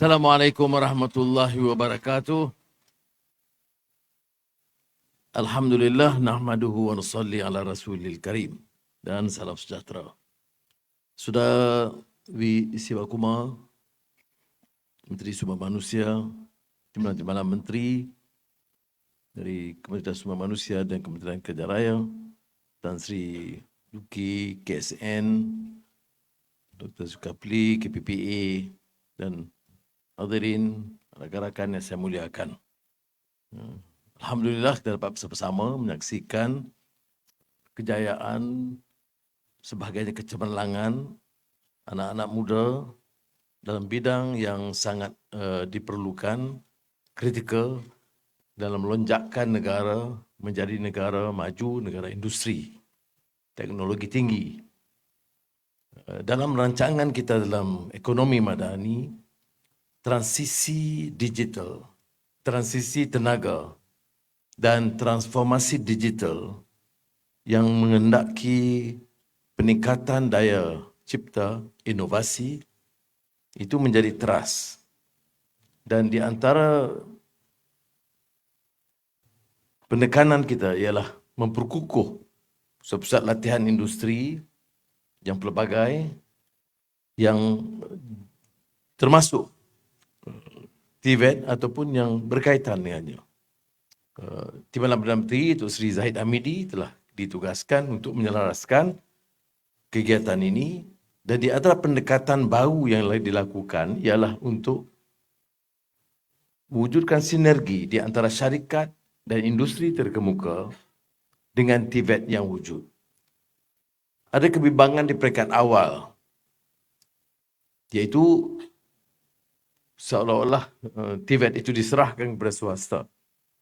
Assalamualaikum warahmatullahi wabarakatuh. Alhamdulillah nahmaduhu wa nusalli ala rasulil karim. Dan salam sejahtera. Sudah Siwa Kumar, Menteri Sumber Manusia, Timbalan Menteri dari Kementerian Sumber Manusia dan Kementerian Kerja Raya, Tan Sri Yuki, KSN, Dr. Zulkifli, KPPA, dan hadirin rakan-rakan yang saya muliakan. Alhamdulillah kita dapat bersama-sama menyaksikan kejayaan sebahagiannya kecemerlangan anak-anak muda dalam bidang yang sangat diperlukan, kritikal dalam melonjakkan negara menjadi negara maju, negara industri, teknologi tinggi. Dalam rancangan kita dalam ekonomi madani, transisi digital, transisi tenaga dan transformasi digital yang menghendaki peningkatan daya cipta, inovasi, itu menjadi teras. Dan di antara penekanan kita ialah memperkukuh pusat latihan industri yang pelbagai yang termasuk TVET ataupun yang berkaitan dengannya. Timbalan Perdana Menteri Dr. Sri Zahid Hamidi telah ditugaskan untuk menyelaraskan kegiatan ini, dan di antara pendekatan baru yang dilakukan ialah untuk mewujudkan sinergi di antara syarikat dan industri terkemuka dengan TVET yang wujud. Ada kebimbangan di peringkat awal, iaitu seolah-olah TVET itu diserahkan kepada swasta.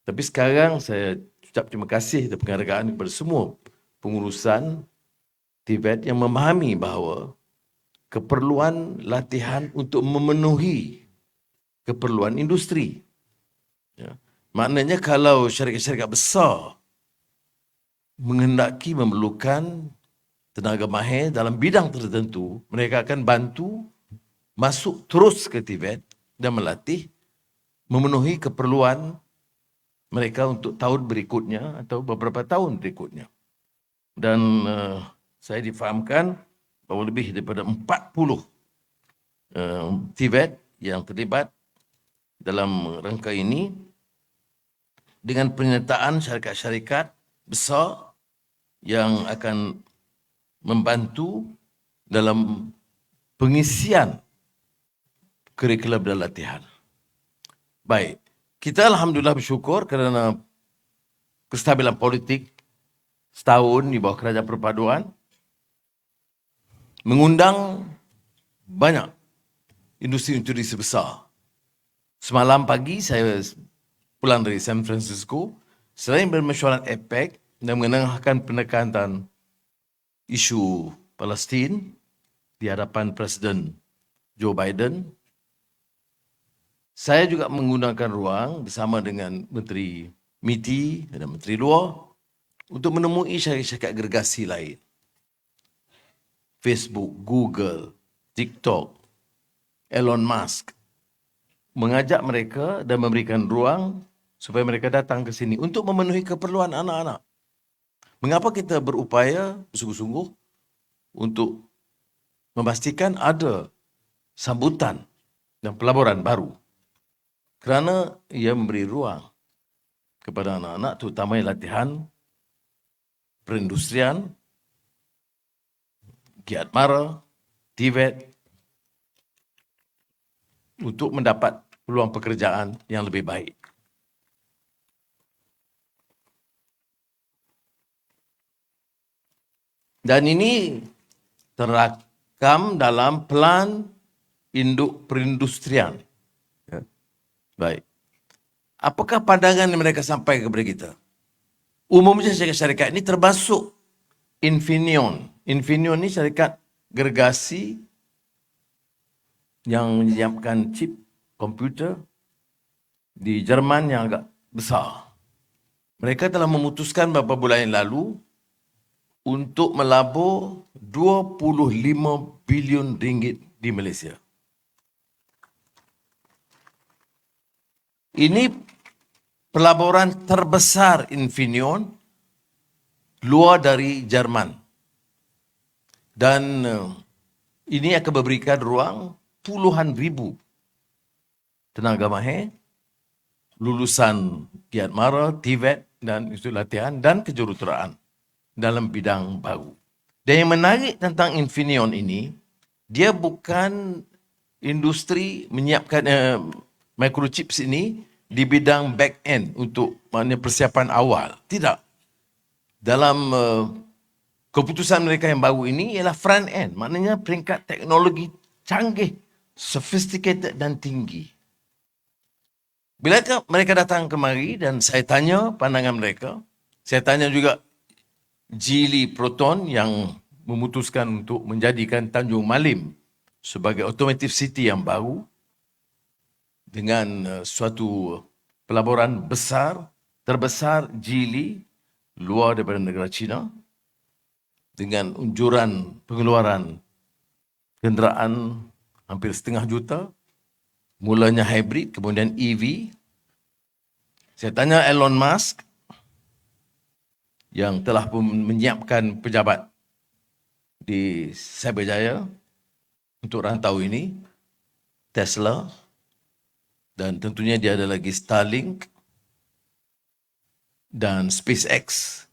Tapi sekarang saya ucap terima kasih dan penghargaan kepada semua pengurusan TVET yang memahami bahawa keperluan latihan untuk memenuhi keperluan industri. Ya. Maknanya kalau syarikat-syarikat besar menghendaki memerlukan tenaga mahir dalam bidang tertentu, mereka akan bantu masuk terus ke TVET dan melatih memenuhi keperluan mereka untuk tahun berikutnya atau beberapa tahun berikutnya. Dan saya difahamkan bahawa lebih daripada 40 TVET yang terlibat dalam rangka ini dengan penyertaan syarikat-syarikat besar yang akan membantu dalam pengisian kurikulum dan latihan. Baik, kita alhamdulillah bersyukur kerana kestabilan politik setahun di bawah kerajaan perpaduan mengundang banyak industri-industri besar. Semalam pagi saya pulang dari San Francisco, selain bermesyuarat APEC dan mengenangkan penekanan isu Palestin di hadapan Presiden Joe Biden, saya juga menggunakan ruang bersama dengan Menteri MITI dan Menteri Luar untuk menemui syarikat gergasi lain. Facebook, Google, TikTok, Elon Musk, mengajak mereka dan memberikan ruang supaya mereka datang ke sini untuk memenuhi keperluan anak-anak. Mengapa kita berupaya sungguh-sungguh untuk memastikan ada sambutan dan pelaburan baru? Kerana ia memberi ruang kepada anak-anak, terutama yang latihan perindustrian, Giat Mara, TVET, untuk mendapat peluang pekerjaan yang lebih baik. Dan ini terakam dalam Pelan Induk Perindustrian. Ya. Baik. Apakah pandangan yang mereka sampaikan kepada kita? Umumnya syarikat-syarikat ini termasuk Infineon. Infineon ini syarikat gergasi yang menyiapkan chip komputer di Jerman yang agak besar. Mereka telah memutuskan beberapa bulan yang lalu untuk melabur 25 bilion ringgit di Malaysia. Ini pelaburan terbesar Infineon luar dari Jerman. Dan ini akan memberikan ruang puluhan ribu tenaga mahir, lulusan Kiat Mara, TVET dan Institut Latihan dan kejuruteraan dalam bidang baru. Dan yang menarik tentang Infineon ini, dia bukan industri menyiapkan microchips ini di bidang back end untuk persiapan awal. Tidak. Dalam keputusan mereka yang baru ini ialah front end. Maknanya peringkat teknologi canggih, sophisticated dan tinggi. Bila mereka datang kemari dan saya tanya pandangan mereka, saya tanya juga Geely Proton yang memutuskan untuk menjadikan Tanjung Malim sebagai automotive city yang baru dengan suatu pelaburan besar, terbesar Geely luar daripada negara China dengan unjuran pengeluaran kenderaan hampir 500,000 juta, mulanya hybrid, kemudian EV. Saya tanya Elon Musk yang telah menyiapkan pejabat di Cyberjaya untuk rantau ini, Tesla, dan tentunya dia ada lagi Starlink dan SpaceX.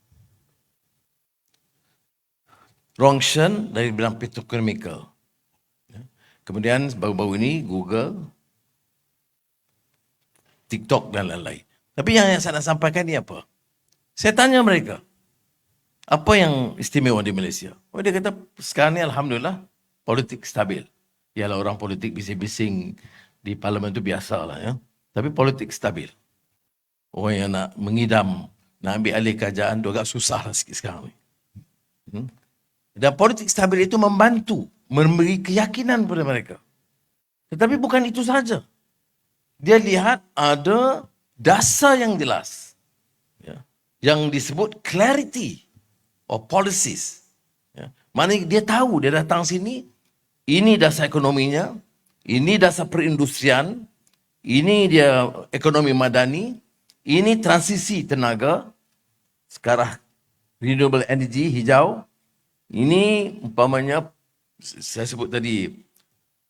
Rongshan dari bidang petrochemical. Kemudian baru-baru ini Google, TikTok dan lain-lain. Tapi yang saya nak sampaikan ni apa? Saya tanya mereka, apa yang istimewa di Malaysia? Oh, dia kata, sekarang ni Alhamdulillah, politik stabil. Ialah orang politik bising-bising di parlimen itu biasalah ya. Tapi politik stabil. Orang yang nak mengidam, nak ambil alih kerajaan tu agak susah lah sikit sekarang ni. Dan politik stabil itu membantu, memberi keyakinan kepada mereka. Tetapi bukan itu saja. Dia lihat ada dasar yang jelas. Ya, yang disebut clarity of policies. Ya, maknanya dia tahu, dia datang sini, ini dasar ekonominya, ini dasar perindustrian, ini dia ekonomi madani, ini transisi tenaga, sekarang renewable energy, hijau, ini umpamanya, saya sebut tadi,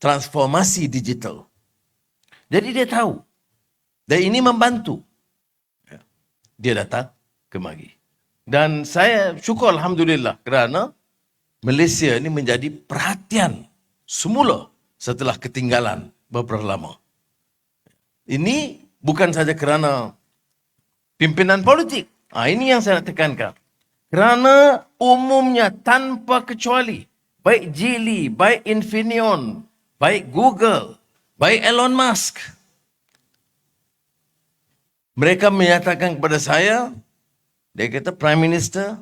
transformasi digital. Jadi dia tahu. Dan ini membantu. Dia datang kemari. Dan saya syukur Alhamdulillah kerana Malaysia ini menjadi perhatian semula setelah ketinggalan beberapa lama. Ini bukan saja kerana pimpinan politik. Ini yang saya nak tekankan. Kerana umumnya tanpa kecuali, baik Geely, baik Infineon, baik Google, baik Elon Musk, mereka menyatakan kepada saya, dia kata, Prime Minister,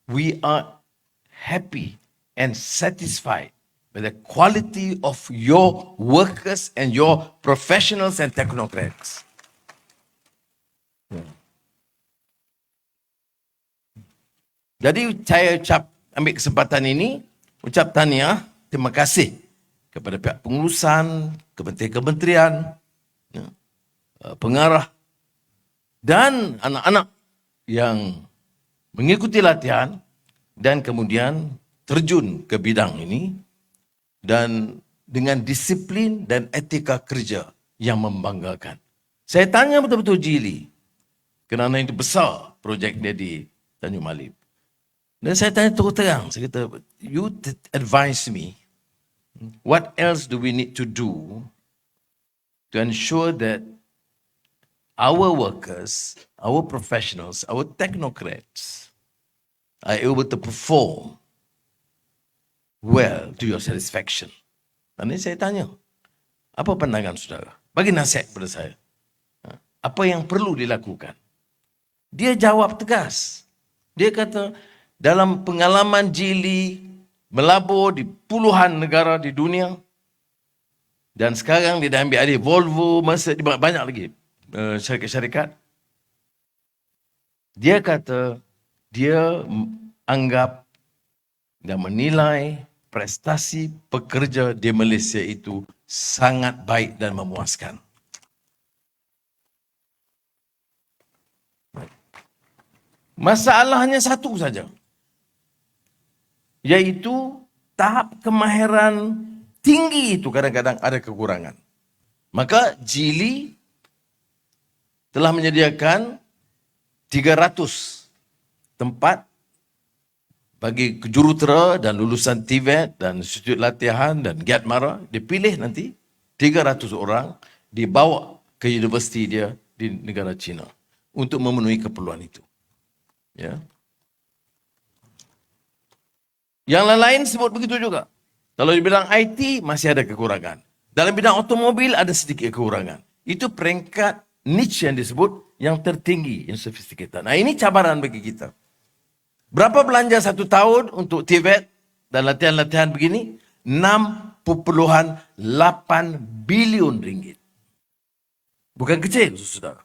we are happy and satisfied with the quality of your workers and your professionals and technocrats. Jadi saya ambil kesempatan ini, ucap tahniah, terima kasih kepada pihak pengurusan, kementerian-kementerian, pengarah dan anak-anak yang mengikuti latihan dan kemudian terjun ke bidang ini dan dengan disiplin dan etika kerja yang membanggakan. Saya tanya betul-betul Geely kerana itu besar projek dia di Tanjung Malim. Dan saya tanya terus terang, saya kata, you advise me, what else do we need to do to ensure that our workers, our professionals, our technocrats are able to perform well to your satisfaction? Dan ini saya tanya, apa pandangan saudara? Bagi nasihat kepada saya. Apa yang perlu dilakukan? Dia jawab tegas. Dia kata, dalam pengalaman Geely melabur di puluhan negara di dunia dan sekarang dia dah ambil alih Volvo, Mercedes, banyak lagi syarikat-syarikat. Dia kata dia anggap dan menilai prestasi pekerja di Malaysia itu sangat baik dan memuaskan. Masalahnya satu saja, yaitu tahap kemahiran tinggi itu kadang-kadang ada kekurangan. Maka Geely telah menyediakan 300 tempat bagi jurutera dan lulusan TVET dan institut latihan dan GATMARA. Dipilih nanti 300 orang dibawa ke universiti dia di negara China untuk memenuhi keperluan itu. Ya. Yang lain-lain sebut begitu juga. Kalau di bidang IT masih ada kekurangan. Dalam bidang otomobil ada sedikit kekurangan. Itu peringkat niche yang disebut yang tertinggi, yang sophisticated. Nah, ini cabaran bagi kita. Berapa belanja 1 tahun untuk TVET dan latihan-latihan begini? 6,8 bilion ringgit. Bukan kecil, saudara.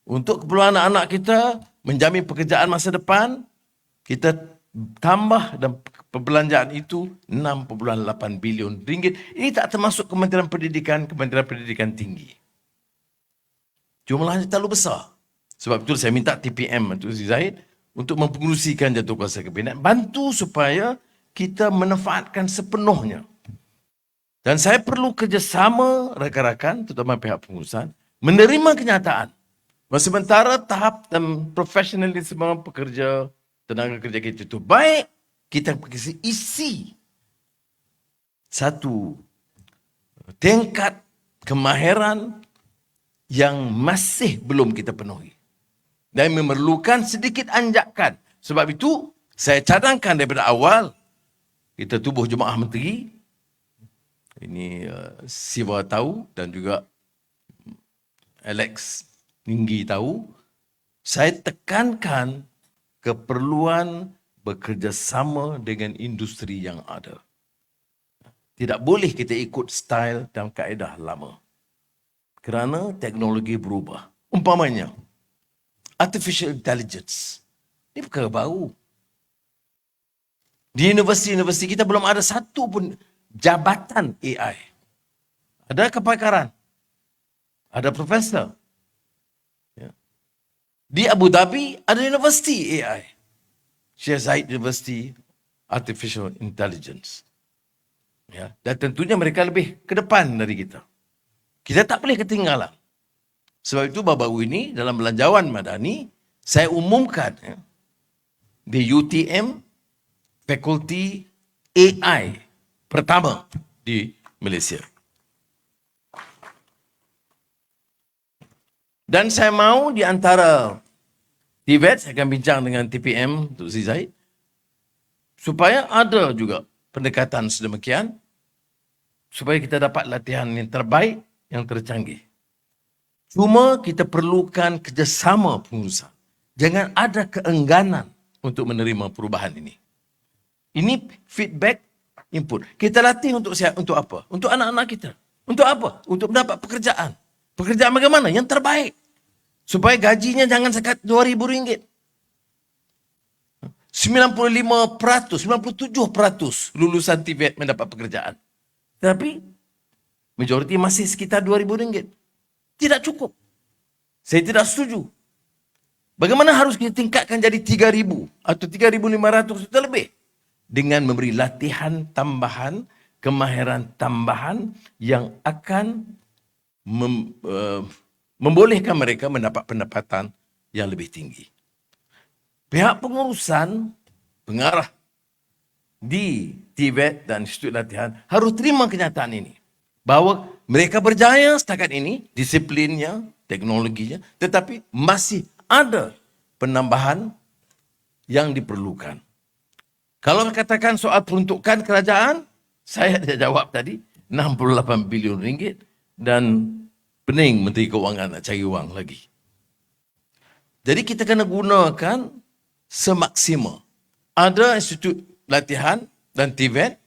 Untuk keperluan anak-anak kita, menjamin pekerjaan masa depan, kita tambah dan perbelanjaan itu 6,8 bilion ringgit. Ini tak termasuk Kementerian Pendidikan tinggi. Jumlahnya terlalu besar. Sebab itu saya minta TPM Tun Sri Zahid untuk mempengerusikan Jadualkuasa Kabinet, bantu supaya kita manfaatkan sepenuhnya. Dan saya perlu kerjasama rakan-rakan, terutama pihak pengurusan, menerima kenyataan. Sementara tahap dan profesionalisme pekerja, tenaga kerja kita itu baik, kita pergi isi satu tingkat kemahiran yang masih belum kita penuhi. Dan memerlukan sedikit anjakan. Sebab itu, saya cadangkan daripada awal, kita tubuh Jemaah Menteri, ini Siva tahu dan juga Alex Ninggi tahu, saya tekankan keperluan bekerjasama dengan industri yang ada. Tidak boleh kita ikut style dan kaedah lama. Kerana teknologi berubah. Umpamanya, artificial intelligence. Ini perkara baru. Di universiti-universiti kita belum ada satu pun jabatan AI. Ada kepakaran. Ada profesor. Ya. Di Abu Dhabi ada universiti AI. Syekh Zayed University Artificial Intelligence. Ya. Dan tentunya mereka lebih ke depan dari kita. Kita tak boleh ketinggalan. Sebab itu baru-baru ini dalam belanjawan madani, saya umumkan ya, di UTM fakulti AI pertama di Malaysia. Dan saya mahu di antara TVET, saya akan bincang dengan TPM Tun Sri Zahid, supaya ada juga pendekatan sedemikian, supaya kita dapat latihan yang terbaik, yang tercanggih. Cuma kita perlukan kerjasama pengurusan. Jangan ada keengganan untuk menerima perubahan ini. Ini feedback, input. Kita latih untuk apa? Untuk anak-anak kita. Untuk apa? Untuk mendapat pekerjaan. Pekerjaan bagaimana? Yang terbaik. Supaya gajinya jangan sekat RM2,000. 95%, 97% lulusan TVET mendapat pekerjaan. Tapi majoriti masih sekitar RM2,000. Tidak cukup. Saya tidak setuju. Bagaimana harus kita tingkatkan jadi 3,000 atau 3,500 atau lebih? Dengan memberi latihan tambahan, kemahiran tambahan yang akan membolehkan mereka mendapat pendapatan yang lebih tinggi. Pihak pengurusan, pengarah di TVET dan Institut Latihan harus terima kenyataan ini. Bahawa mereka berjaya setakat ini, disiplinnya, teknologinya, tetapi masih ada penambahan yang diperlukan. Kalau katakan soal peruntukan kerajaan, saya dah jawab tadi, 68 bilion ringgit dan pening Menteri Keuangan nak cari wang lagi. Jadi kita kena gunakan semaksimal. Ada institut latihan dan TVET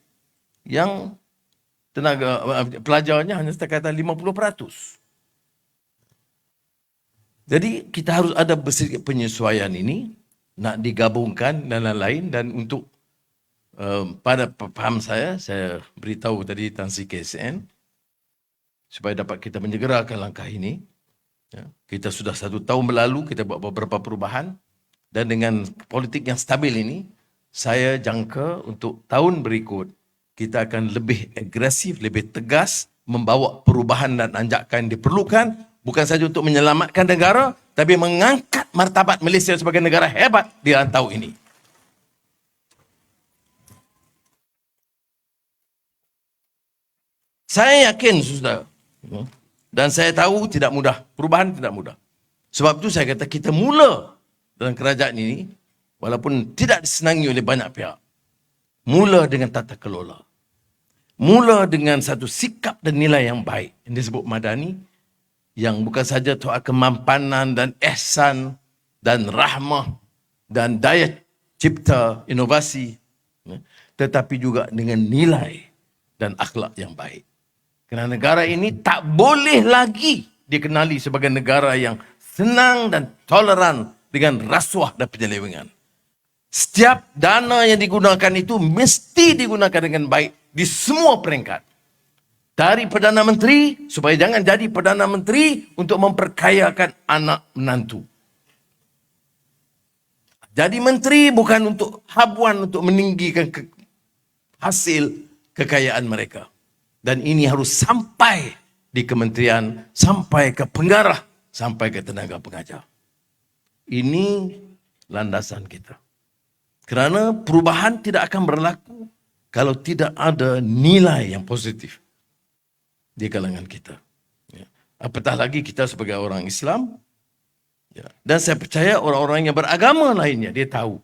yang tenaga pelajarnya hanya sekadar 50%. Jadi kita harus ada sedikit penyesuaian ini, nak digabungkan dan lain-lain, dan untuk pada paham saya beritahu tadi Tan Sri KSN, supaya dapat kita menyegerakan langkah ini. Ya, kita sudah 1 tahun berlalu, kita buat beberapa perubahan dan dengan politik yang stabil ini, saya jangka untuk tahun berikut kita akan lebih agresif, lebih tegas membawa perubahan dan anjakan yang diperlukan, bukan saja untuk menyelamatkan negara, tapi mengangkat martabat Malaysia sebagai negara hebat di rantau ini. Saya yakin, saudara, dan saya tahu tidak mudah, perubahan tidak mudah. Sebab itu saya kata kita mula dalam kerajaan ini, walaupun tidak disenangi oleh banyak pihak, mula dengan tata kelola. Mula dengan satu sikap dan nilai yang baik, yang disebut madani, yang bukan saja soal kemampanan dan ihsan dan rahmah dan daya cipta inovasi, tetapi juga dengan nilai dan akhlak yang baik. Kerana negara ini tak boleh lagi dikenali sebagai negara yang senang dan toleran dengan rasuah dan penyelewengan. Setiap dana yang digunakan itu mesti digunakan dengan baik di semua peringkat. Dari Perdana Menteri, supaya jangan jadi Perdana Menteri untuk memperkayakan anak menantu. Jadi menteri bukan untuk habuan, untuk meninggikan hasil kekayaan mereka. Dan ini harus sampai di kementerian, sampai ke pengarah, sampai ke tenaga pengajar. Ini landasan kita. Kerana perubahan tidak akan berlaku kalau tidak ada nilai yang positif di kalangan kita. Apatah lagi kita sebagai orang Islam. Dan saya percaya orang-orang yang beragama lainnya, dia tahu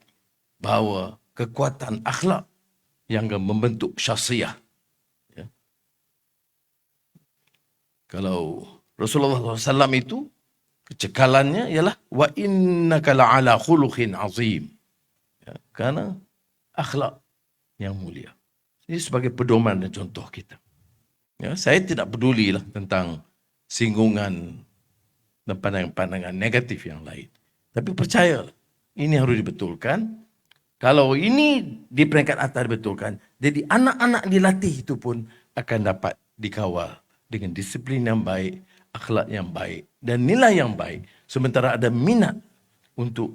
bahawa kekuatan akhlak yang akan membentuk syakhsiah. Kalau Rasulullah SAW itu, kecekalannya ialah wa innaka la'ala khuluqin azim. Kerana akhlak yang mulia. Ini sebagai pedoman dan contoh kita. Saya tidak pedulilah tentang singgungan dan pandangan-pandangan negatif yang lain. Tapi percaya, ini harus dibetulkan. Kalau ini di peringkat atas dibetulkan, jadi anak-anak dilatih itu pun akan dapat dikawal dengan disiplin yang baik, akhlak yang baik, dan nilai yang baik. Sementara ada minat untuk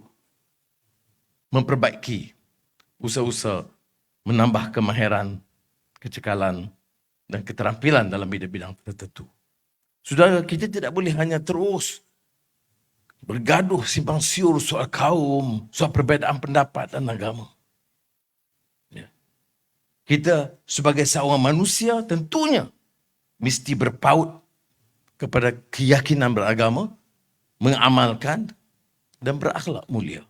memperbaiki usaha-usaha menambah kemahiran, kecekalan, dan keterampilan dalam bidang-bidang tertentu. Saudara, kita tidak boleh hanya terus bergaduh simpang siur soal kaum, soal perbezaan pendapat dan agama. Kita sebagai seorang manusia tentunya mesti berpaut kepada keyakinan beragama, mengamalkan dan berakhlak mulia.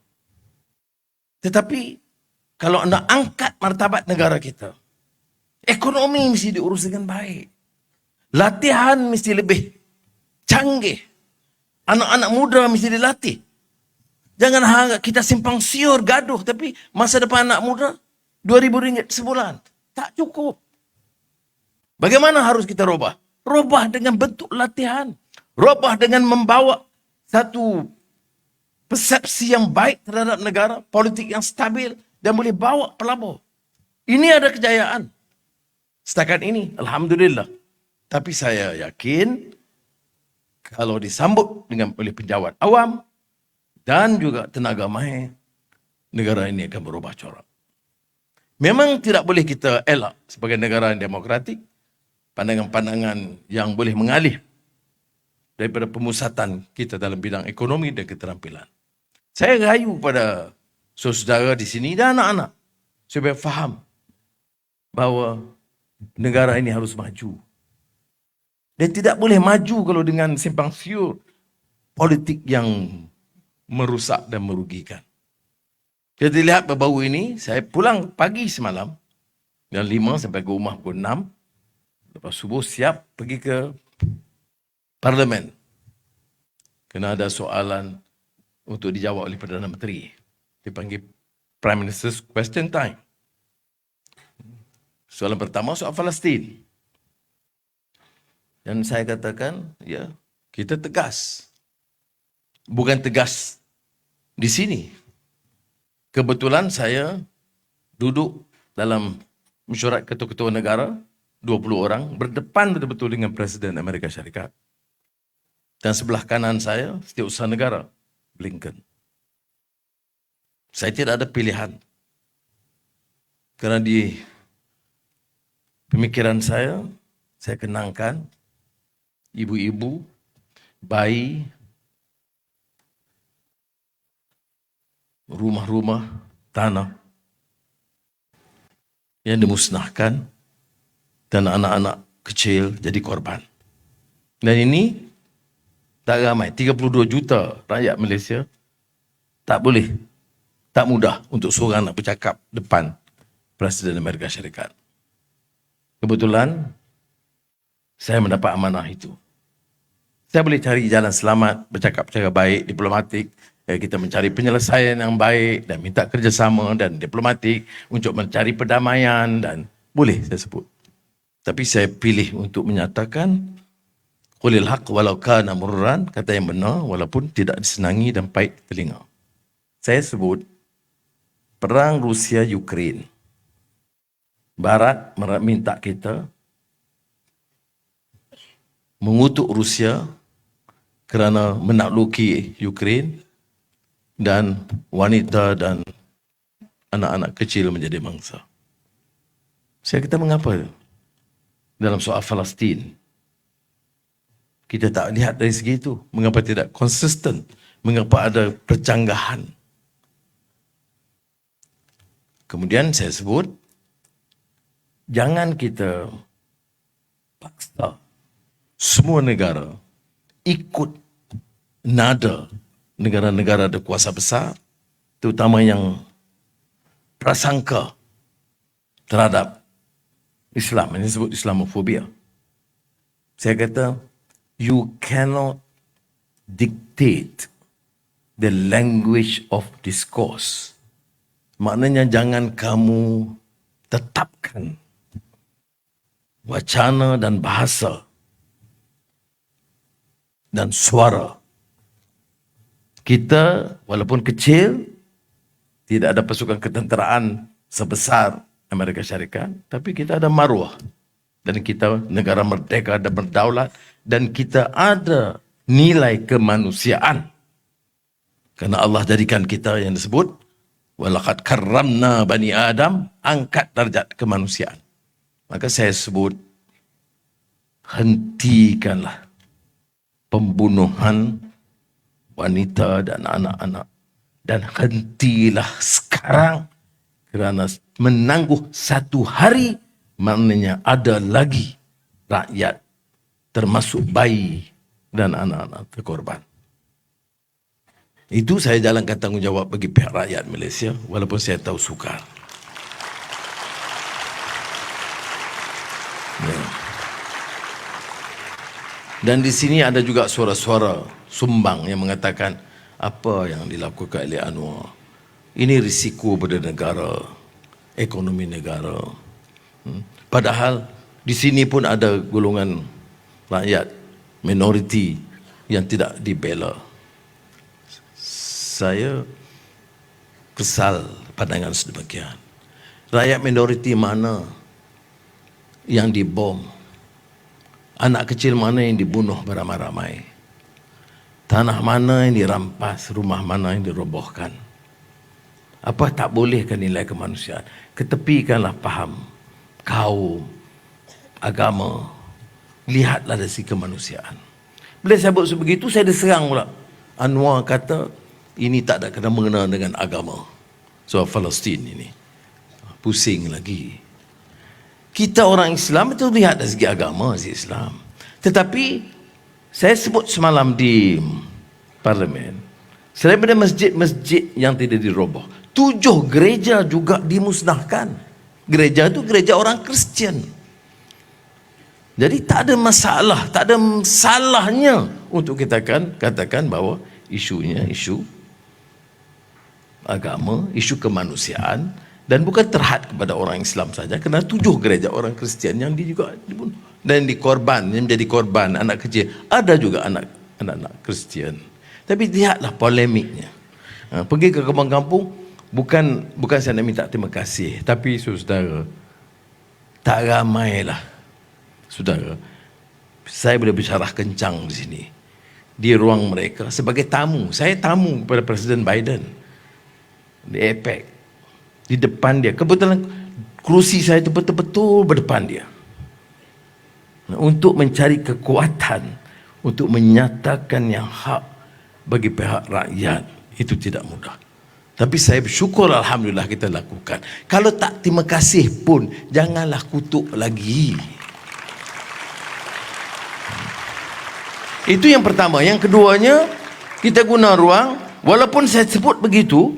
Tetapi kalau anda angkat martabat negara kita, ekonomi mesti diurus dengan baik. Latihan mesti lebih canggih. Anak-anak muda mesti dilatih. Jangan harap kita simpang siur, gaduh, tapi masa depan anak muda RM2,000 sebulan. Tak cukup. Bagaimana harus kita robah? Robah dengan bentuk latihan. Robah dengan membawa satu persepsi yang baik terhadap negara, politik yang stabil, dan boleh bawa pelabur. Ini ada kejayaan. Setakat ini, Alhamdulillah. Tapi saya yakin, kalau disambut dengan oleh penjawat awam, dan juga tenaga mahir, negara ini akan berubah corak. Memang tidak boleh kita elak sebagai negara yang demokratik, pandangan-pandangan yang boleh mengalih daripada pemusatan kita dalam bidang ekonomi dan keterampilan. Saya rayu pada saudara di sini dan anak-anak supaya faham bahawa negara ini harus maju. Dan tidak boleh maju kalau dengan simpang siur politik yang merusak dan merugikan. Kita lihat baru-baru ini, saya pulang pagi semalam, jam 5 sampai ke rumah pukul 6. Lepas subuh siap pergi ke Parlimen. Kena ada soalan untuk dijawab oleh Perdana Menteri. Dipanggil Prime Minister's Question Time. Soalan pertama soal Palestin. Dan saya katakan, ya, kita tegas. Bukan tegas di sini. Kebetulan saya duduk dalam mesyuarat ketua-ketua negara, 20 orang, berdepan betul-betul dengan Presiden Amerika Syarikat. Dan sebelah kanan saya, Setiausaha Negara, Blinken. Saya tidak ada pilihan. Kerana di pemikiran saya kenangkan ibu-ibu, bayi, rumah-rumah, tanah yang dimusnahkan dan anak-anak kecil jadi korban. Dan ini tak ramai, 32 juta rakyat Malaysia tak mudah untuk seorang nak bercakap depan Presiden Amerika Syarikat. Kebetulan saya mendapat amanah itu. Saya boleh cari jalan selamat, bercakap secara baik, diplomatik. Kita mencari penyelesaian yang baik dan minta kerjasama dan diplomatik untuk mencari perdamaian dan boleh saya sebut. Tapi saya pilih untuk menyatakan qulil haq walau kana murran, kata yang benar walaupun tidak disenangi dan pahit telinga. Saya sebut perang Rusia-Ukraine. Barat minta kita mengutuk Rusia kerana menakluki Ukraine dan wanita dan anak-anak kecil menjadi mangsa. Saya kata mengapa dalam soal Palestin kita tak lihat dari segi itu? Mengapa tidak konsisten? Mengapa ada percanggahan? Kemudian saya sebut, jangan kita paksa semua negara ikut nada negara-negara ada kuasa besar, terutama yang prasangka terhadap Islam. Ini disebut Islamofobia. Saya kata, you cannot dictate the language of discourse. Maknanya jangan kamu tetapkan wacana dan bahasa dan suara. Kita walaupun kecil, tidak ada pasukan ketenteraan sebesar Amerika Syarikat, tapi kita ada maruah. Dan kita negara merdeka dan berdaulat, dan kita ada nilai kemanusiaan. Karena Allah jadikan kita yang disebut walaqad karramna bani Adam, angkat darjat kemanusiaan. Maka saya sebut, hentikanlah pembunuhan wanita dan anak-anak. Dan hentilah sekarang, kerana menangguh satu hari, maknanya ada lagi rakyat, termasuk bayi dan anak-anak terkorban. Itu saya jalankan tanggungjawab bagi pihak rakyat Malaysia, walaupun saya tahu sukar. Ya. Dan di sini ada juga suara-suara sumbang yang mengatakan apa yang dilakukan oleh Anwar. Ini risiko pada negara, ekonomi negara. Padahal di sini pun ada golongan rakyat minoriti yang tidak dibela. Saya kesal pandangan sedemikian. Rakyat minoriti mana yang dibom? Anak kecil mana yang dibunuh beramai-ramai? Tanah mana yang dirampas? Rumah mana yang dirobohkan? Apa tak bolehkan nilai kemanusiaan? Ketepikanlah faham, kaum, agama. Lihatlah dari segi kemanusiaan. Bila saya buat sebegitu, saya diserang pula. Anwar kata, ini tak ada kena-mengena dengan agama. Soal Palestin ini. Pusing lagi. Kita orang Islam itu lihat dari segi agama, segi Islam. Tetapi, saya sebut semalam di parlimen, selain daripada masjid-masjid yang tidak diroboh, 7 gereja juga dimusnahkan. Gereja itu gereja orang Kristian. Jadi tak ada masalah, tak ada salahnya untuk kita katakan bahawa isunya isu agama, isu kemanusiaan, dan bukan terhad kepada orang Islam saja, kerana 7 gereja orang Kristian yang juga dibunuh dan dikorban, yang menjadi korban anak kecil. Ada juga anak-anak Kristian. Tapi lihatlah polemiknya. Pergi ke kampung-kampung, bukan saya nak minta terima kasih, tapi saudara, tak ramailah. Saudara, saya boleh bersyarah kencang di sini, di ruang mereka sebagai tamu. Saya tamu kepada Presiden Biden. di APEC, di depan dia. Kebetulan kerusi saya itu betul-betul berdepan dia. Untuk mencari kekuatan, untuk menyatakan yang hak bagi pihak rakyat, itu tidak mudah. Tapi saya bersyukur, alhamdulillah kita lakukan. Kalau tak terima kasih pun, janganlah kutuk lagi. Itu yang pertama. Yang keduanya, kita guna ruang, walaupun saya sebut begitu,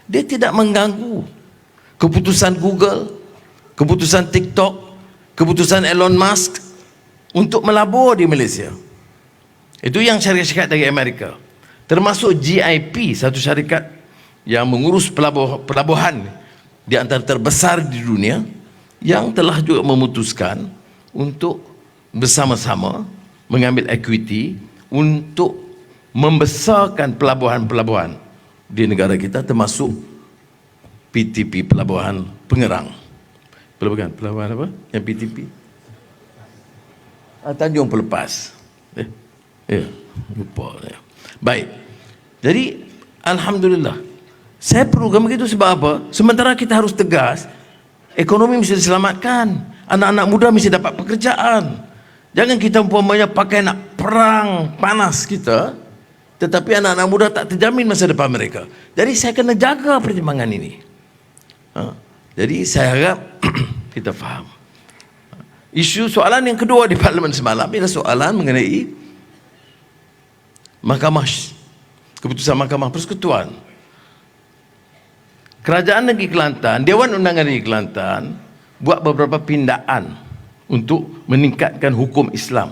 dia tidak mengganggu keputusan Google, keputusan TikTok, keputusan Elon Musk untuk melabur di Malaysia. Itu yang syarikat dari Amerika. Termasuk GIP, satu syarikat yang mengurus pelabuhan di antara terbesar di dunia, yang telah juga memutuskan untuk bersama-sama mengambil equity untuk membesarkan pelabuhan-pelabuhan di negara kita, termasuk PTP, Pelabuhan Pengerang. Pelabuhan apa? Yang PTP? Tanjung Pelepas. Lupa. Baik. Jadi, alhamdulillah. Saya program begitu sebab apa? Sementara kita harus tegas, ekonomi mesti diselamatkan. Anak-anak muda mesti dapat pekerjaan. Jangan kita umpamanya pakai nak perang panas kita, tetapi anak-anak muda tak terjamin masa depan mereka. Jadi saya kena jaga pertimbangan ini. Jadi saya harap kita faham. Isu soalan yang kedua di Parlimen semalam ialah soalan mengenai keputusan Mahkamah Persekutuan. Kerajaan Negeri Kelantan, Dewan Undangan Negeri Kelantan buat beberapa pindaan untuk meningkatkan hukum Islam,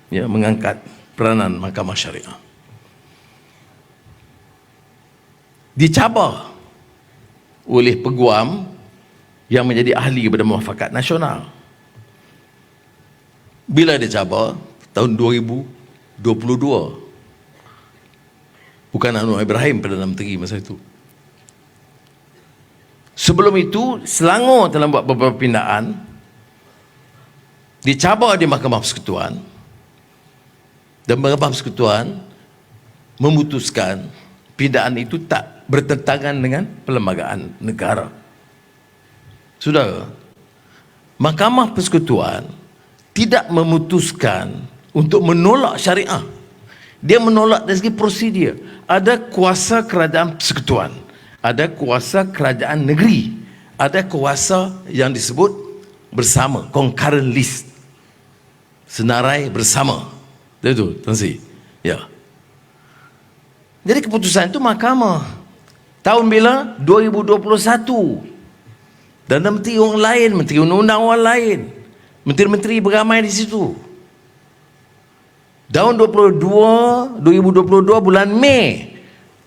ya, mengangkat peranan Mahkamah Syariah. Dicabar oleh peguam yang menjadi ahli kepada Muafakat Nasional. Bila dicabar? Tahun 2022. Bukan Anwar Ibrahim Perdana Menteri masa itu. Sebelum itu, Selangor telah buat beberapa pindaan, dicabar di Mahkamah Persekutuan, dan Mahkamah Persekutuan memutuskan pindaan itu tak bertentangan dengan perlembagaan negara. Saudara, Mahkamah Persekutuan tidak memutuskan untuk menolak syariah. Dia menolak dari segi prosedur. Ada kuasa kerajaan persekutuan, ada kuasa kerajaan negeri, ada kuasa yang disebut bersama, concurrent list, senarai bersama. Itu Tan Sri. Ya. Jadi keputusan itu mahkamah. Tahun bila? 2021. Dan menteri orang lain, menteri undang-undang orang lain, menteri-menteri beramai di situ. Tahun 2022 bulan Mei,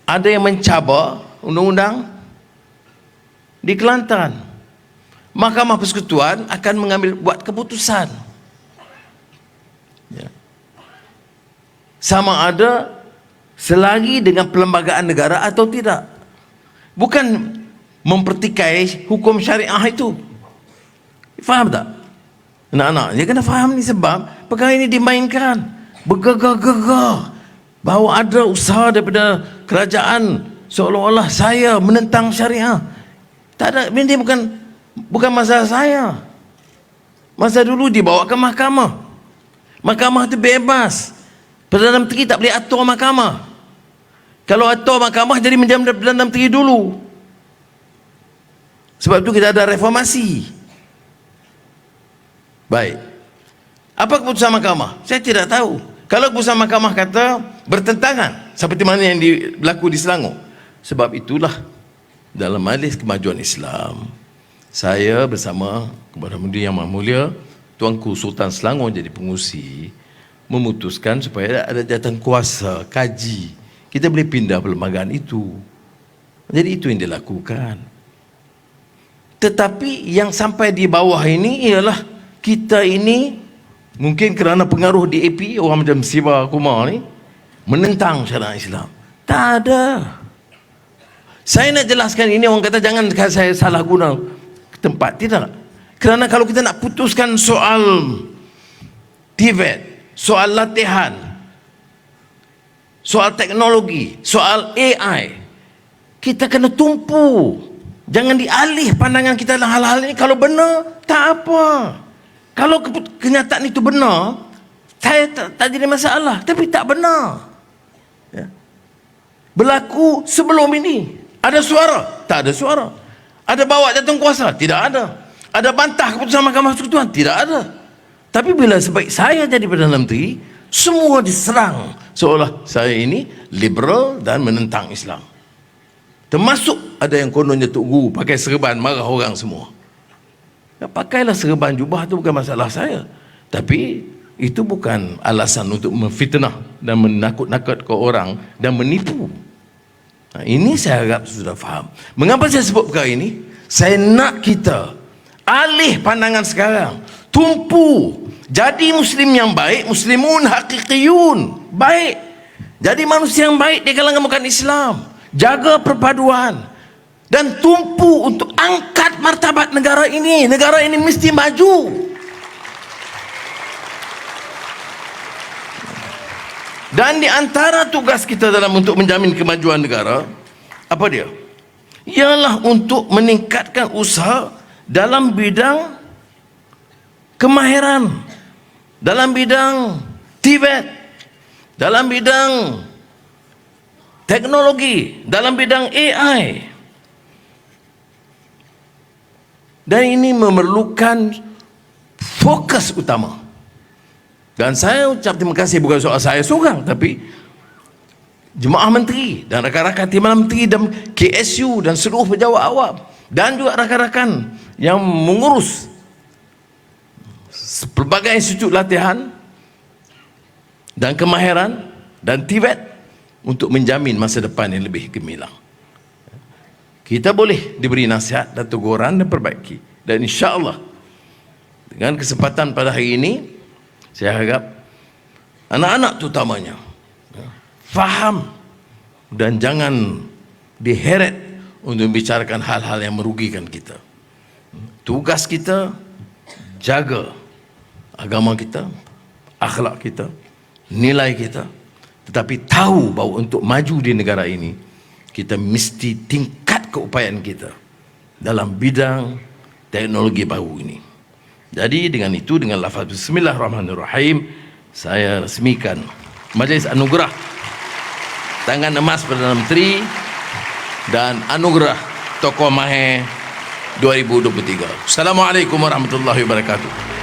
ada yang mencabar undang-undang di Kelantan. Mahkamah Persekutuan akan mengambil buat keputusan, ya, sama ada selagi dengan perlembagaan negara atau tidak. Bukan mempertikai hukum syariah itu. Faham tak? Anak-anak, dia kena faham ni sebab perkara ini dimainkan. Bergegar-gegar bahawa ada usaha daripada kerajaan seolah-olah saya menentang syariah. Tak ada, ini bukan masalah saya. Masa dulu dibawa ke mahkamah. Mahkamah itu bebas. Perdana Menteri tak boleh atur mahkamah. Kalau atur mahkamah jadi menjadi Perdana Menteri dulu. Sebab itu kita ada reformasi. Baik. Apa keputusan mahkamah? Saya tidak tahu. Kalau keputusan mahkamah kata bertentangan seperti mana yang berlaku di Selangor. Sebab itulah dalam Majlis Kemajuan Islam, saya bersama Kepada Menteri Yang Maha Mulia Tuanku Sultan Selangor jadi pengurusi, memutuskan supaya ada jawatan kuasa kaji. Kita boleh pindah perlembagaan itu. Jadi itu yang dilakukan. Tetapi yang sampai di bawah ini ialah kita ini mungkin kerana pengaruh di AP, orang macam Siva Kumar ni menentang syariat Islam. Tak ada. Saya nak jelaskan ini, orang kata jangan saya salah guna tempat. Tidak. Kerana kalau kita nak putuskan soal TVET, soal latihan, soal teknologi, soal AI, kita kena tumpu. Jangan dialih pandangan kita dalam hal-hal ini. Kalau benar, tak apa. Kalau kenyataan itu benar, saya tak jadi masalah. Tapi tak benar. Ya. Berlaku sebelum ini. Ada suara? Tak ada suara. Ada bawa datang kuasa? Tidak ada. Ada bantah keputusan Mahkamah Persekutuan? Tidak ada. Tapi bila sebaik saya jadi Perdana Menteri, semua diserang seolah saya ini liberal dan menentang Islam. Termasuk ada yang kononnya Tok Guru pakai serban, marah orang semua. Ya, pakailah serban jubah, itu bukan masalah saya. Tapi itu bukan alasan untuk memfitnah dan menakut-nakutkan orang dan menipu. Nah, ini saya harap sudah faham. Mengapa saya sebut perkara ini? Saya nak kita alih pandangan sekarang. Tumpu. Jadi Muslim yang baik, Muslimun hakikiyun. Baik. Jadi manusia yang baik di kalangan bukan Islam. Jaga perpaduan. Dan tumpu untuk angkat martabat negara ini. Negara ini mesti maju. Dan di antara tugas kita dalam untuk menjamin kemajuan negara, apa dia? Ialah untuk meningkatkan usaha dalam bidang kemahiran, dalam bidang TVET, dalam bidang teknologi, dalam bidang AI. Dan ini memerlukan fokus utama. Dan saya ucap terima kasih bukan soal saya seorang, tapi jemaah menteri dan rakan-rakan timbalan menteri dan KSU dan seluruh pejabat awam dan juga rakan-rakan yang mengurus pelbagai institut latihan dan kemahiran dan TVET untuk menjamin masa depan yang lebih gemilang. Kita boleh diberi nasihat dan teguran dan perbaiki. Dan insya-Allah dengan kesempatan pada hari ini, saya harap anak-anak terutamanya faham dan jangan diheret untuk membicarakan hal-hal yang merugikan kita. Tugas kita jaga agama kita, akhlak kita, nilai kita, tetapi tahu bahawa untuk maju di negara ini kita mesti tingkat keupayaan kita dalam bidang teknologi baru ini. Jadi dengan itu, dengan lafaz Bismillahirrahmanirrahim, saya resmikan Majlis Anugerah Tangan Emas Perdana Menteri dan Anugerah Tokoh Mahir 2023. Assalamualaikum warahmatullahi wabarakatuh.